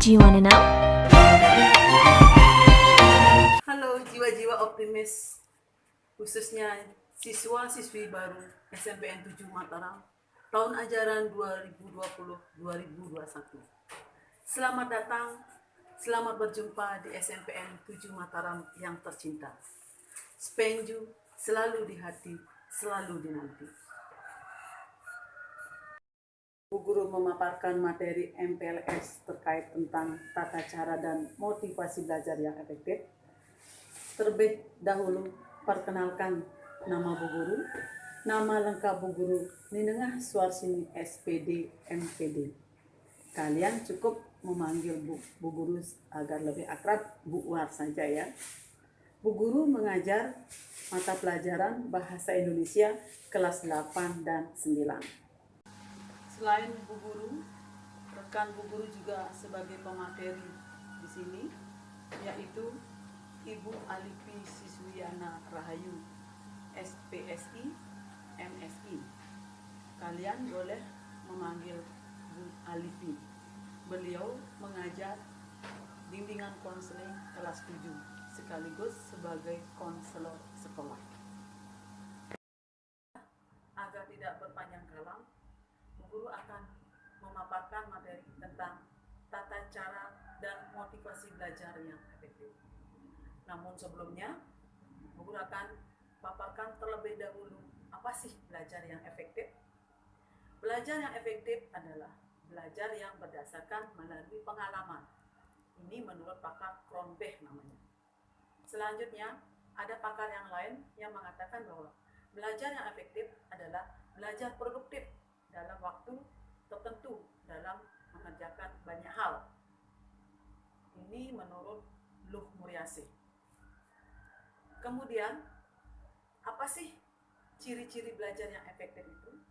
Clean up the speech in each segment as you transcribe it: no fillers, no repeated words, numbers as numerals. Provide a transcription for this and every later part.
Do you wanna know? Halo jiwa-jiwa optimis, khususnya siswa-siswi baru SMPN 7 Mataram, tahun ajaran 2020-2021. Selamat datang, selamat berjumpa di SMPN 7 Mataram yang tercinta. Spenju selalu di hati, selalu dinanti. Bu Guru memaparkan materi MPLS terkait tentang tata cara dan motivasi belajar yang efektif. Terlebih dahulu, perkenalkan nama Bu Guru. Nama lengkap Bu Guru Ninengah Suarsini SPD MPD. Kalian cukup memanggil Bu Guru agar lebih akrab Bu War saja ya. Bu Guru mengajar mata pelajaran Bahasa Indonesia kelas 8 dan 9. Selain Bu Guru, rekan Bu Guru juga sebagai pemateri di sini, yaitu Ibu Alipi Siswiana Rahayu, SPSI, MSI. Kalian boleh memanggil Bu Alipi. Beliau mengajar bimbingan konseling kelas 7, sekaligus sebagai konselor sekolah. Agar tidak berpanjang kalam, Bu Guru akan memaparkan materi tentang tata cara dan motivasi belajar yang efektif. Namun sebelumnya, Bu Guru akan paparkan terlebih dahulu apa sih belajar yang efektif. Belajar yang efektif adalah belajar yang berdasarkan melalui pengalaman. Ini menurut pakar Kronberg namanya. Selanjutnya, ada pakar yang lain yang mengatakan bahwa belajar yang efektif adalah belajar produktif dalam waktu tertentu dalam mengerjakan banyak hal. Ini menurut Luh Muriasi. Kemudian, apa sih ciri-ciri belajar yang efektif itu?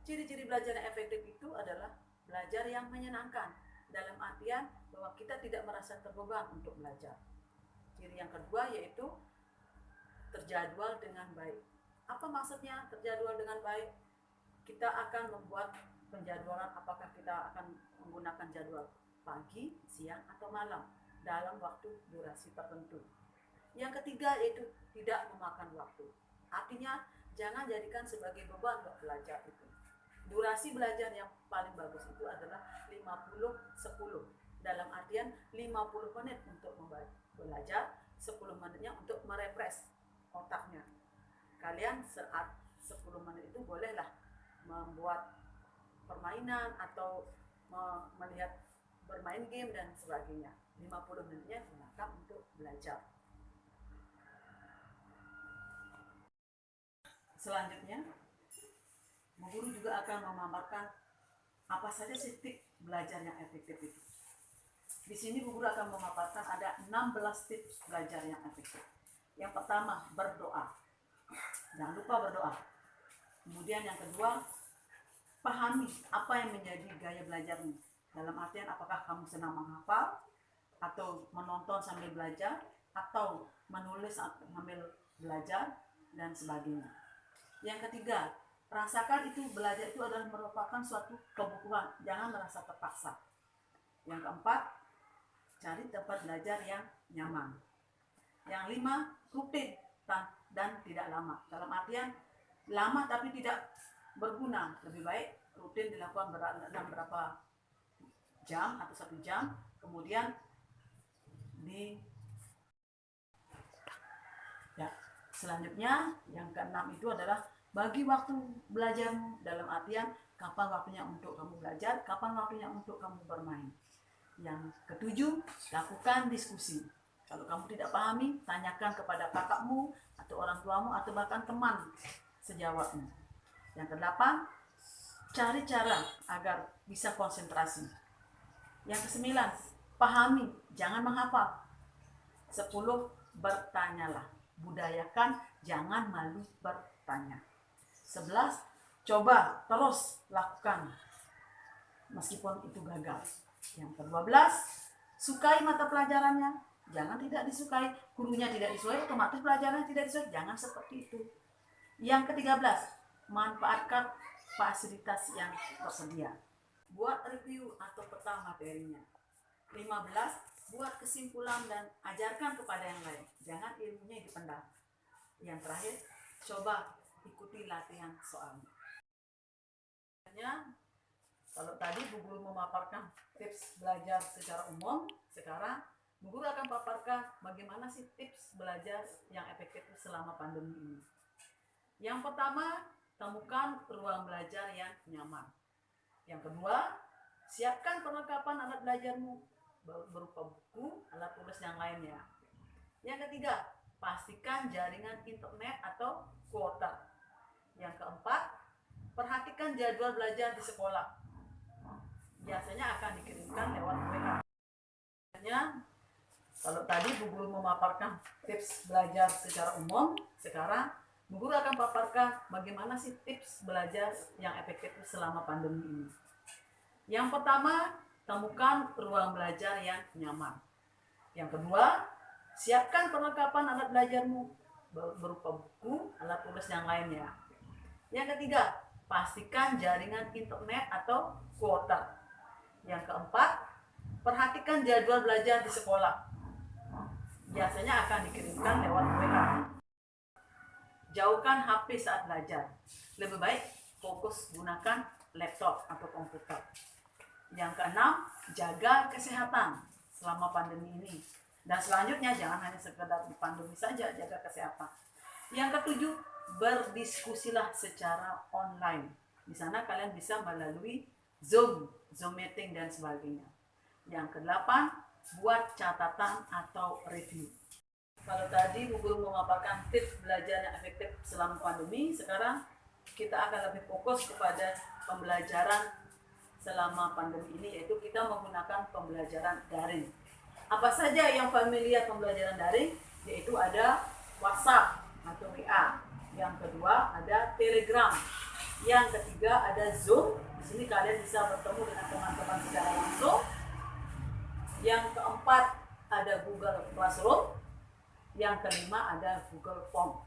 Ciri-ciri belajar yang efektif itu adalah belajar yang menyenangkan, dalam artian bahwa kita tidak merasa terbeban untuk belajar. Ciri yang kedua yaitu terjadwal dengan baik. Apa maksudnya terjadwal dengan baik? Kita akan membuat penjadwalan apakah kita akan menggunakan jadwal pagi, siang, atau malam dalam waktu durasi tertentu. Yang ketiga yaitu tidak memakan waktu. Artinya jangan jadikan sebagai beban buat belajar itu. Durasi belajar yang paling bagus itu adalah 50-10. Dalam artian 50 menit untuk belajar, 10 menitnya untuk merefresh otaknya. Kalian saat 10 menit itu bolehlah membuat permainan atau melihat bermain game dan sebagainya. 50 menitnya gunakan untuk belajar. Selanjutnya, Bu Guru juga akan memaparkan apa saja sih tips belajar yang efektif itu. Di sini Bu Guru akan memaparkan ada 16 tips belajar yang efektif. Yang pertama, berdoa. Jangan lupa berdoa. Kemudian yang kedua, pahami apa yang menjadi gaya belajarmu. Dalam artian apakah kamu senang menghafal, atau menonton sambil belajar, atau menulis sambil belajar, dan sebagainya. Yang ketiga, rasakan itu belajar itu adalah merupakan suatu kebutuhan. Jangan merasa terpaksa. Yang keempat, cari tempat belajar yang nyaman. Yang lima, rutin dan tidak lama. Dalam artian lama tapi tidak berguna. Lebih baik rutin dilakukan dalam berapa jam atau 1 jam, kemudian selanjutnya yang keenam itu adalah bagi waktu belajarmu. Dalam artian kapan waktunya untuk kamu belajar, kapan waktunya untuk kamu bermain. Yang ketujuh, lakukan diskusi. Kalau kamu tidak pahami, tanyakan kepada kakakmu atau orang tuamu atau bahkan teman sejawatmu. Yang kedelapan, cari cara agar bisa konsentrasi. Yang kesembilan, pahami, jangan menghafal. 10, bertanyalah. Budayakan, jangan malu bertanya. 11, coba terus lakukan meskipun itu gagal. Yang ke-12, sukai mata pelajarannya. Jangan tidak disukai. Gurunya tidak disukai, otomatis pelajarannya tidak disukai. Jangan seperti itu. Yang ke-13, manfaatkan fasilitas yang tersedia. Buat review atau peta materinya. 15. Buat kesimpulan dan ajarkan kepada yang lain. Jangan ilmunya dipendam. Yang terakhir, coba ikuti latihan soalnya. Kalau tadi Bu Guru memaparkan tips belajar secara umum, sekarang Bu Guru akan paparkan bagaimana sih tips belajar yang efektif selama pandemi ini. Yang pertama, temukan ruang belajar yang nyaman. Yang kedua, siapkan perlengkapan alat belajarmu berupa buku, alat tulis yang lainnya. Yang ketiga, pastikan jaringan internet atau kuota. Yang keempat, perhatikan jadwal belajar di sekolah. Biasanya akan dikirimkan lewat WA. Kalau tadi Bu Guru memaparkan tips belajar secara umum, sekarang Bu Guru akan paparkan bagaimana sih tips belajar yang efektif selama pandemi ini. Yang pertama, temukan ruang belajar yang nyaman. Yang kedua, siapkan perlengkapan alat belajarmu berupa buku, alat tulis yang lainnya. Yang ketiga, pastikan jaringan internet atau kuota. Yang keempat, perhatikan jadwal belajar di sekolah. Biasanya akan dikirimkan lewat WA. Jauhkan HP saat belajar. Lebih baik fokus gunakan laptop atau komputer. Yang keenam, jaga kesehatan selama pandemi ini. Dan selanjutnya jangan hanya sekedar di pandemi saja jaga kesehatan. Yang ketujuh, berdiskusilah secara online. Di sana kalian bisa melalui Zoom meeting dan sebagainya. Yang kedelapan, buat catatan atau review. Kalau tadi Bu Guru memaparkan tips belajar yang efektif selama pandemi, sekarang kita akan lebih fokus kepada pembelajaran selama pandemi ini, yaitu kita menggunakan pembelajaran daring. Apa saja yang familiar pembelajaran daring? Yaitu ada WhatsApp atau WA. Yang kedua ada Telegram. Yang ketiga ada Zoom. Di sini kalian bisa bertemu dengan teman-teman secara langsung. Yang keempat ada Google Classroom. Yang kelima ada Google Form.